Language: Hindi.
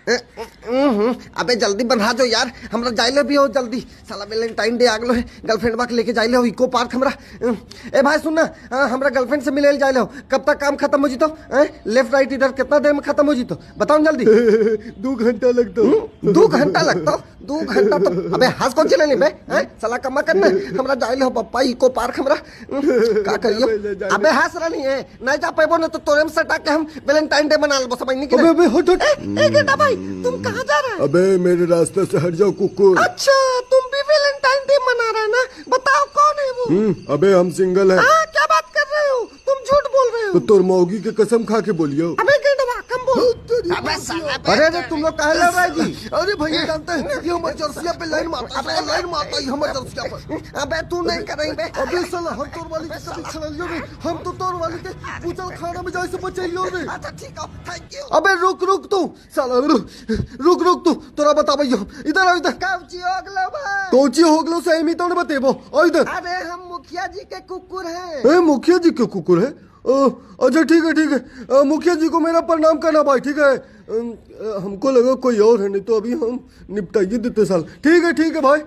अबे जल्दी बना जो यार, हमरा जाइले भी हो जल्दी। साला वैलेंटाइन डे आगलो है, गर्लफ्रेंड बा के लेके जाइले हो इको पार्क हमरा। ए भाई सुन ना, हमरा गर्लफ्रेंड से मिले जाइले हो, कब तक काम खत्म हो जीतो? लेफ्ट राइट इधर कितना देर में खत्म हो जीतो बताओ जल्दी। 2 घंटा लगता। 2 घंटा लगता? 2 घंटा तो अबे हंस कौन चले बे? साला कमा करना हमरा जाइले हो पप्पा इको पार्क हमरा। का करियो? अबे हंस रही है, नहीं जा पेबो ना तो तोरे में सटा के हम वैलेंटाइन डे मना लेबो, समझ नहीं के? अबे हट हट। ए गेटा भाई तुम कहाँ जा रहे हो? अबे मेरे रास्ते से हट जाओ कुकुर। अच्छा तुम भी वैलेंटाइन डे मना रहे हो ना, बताओ कौन है वो? अबे हम सिंगल है। क्या बात कर रहे हो तुम, झूठ बोल रहे हो। तो तोर मौगी के कसम खा के बोलियो। अबे गेटवा कम बोल। अबे साला अरे अरे तुम लोग काहे लड़ रहे जी? अरे भैया जानते हैं ये हमर जर्सिया पे लाइन मारता है, लाइन मारता है हमर जर्सिया पर। अबे तू नहीं कर रही बे। अबे साला हम तोर वाली के कभी छड़लियो रे, हम तो तोर वाली के पूछल खाना में जाए से बचैलियो रे। अच्छा ठीक है, थैंक यू। अबे रुक तू साला, रुक तू तोरा बताबैयो। इधर आ, इधर काउची होगलो भाई। कोची होगलो से एमी तोने बतेबो। आ इधर। अरे हम मुखिया जी के कुकुर हैं। मुखिया जी के कुकुर है? अच्छा ठीक है। मुखिया जी को मेरा प्रणाम करना भाई, ठीक है? हमको लगा कोई और है, नहीं तो अभी हम निपटाइए देते साल। ठीक है भाई।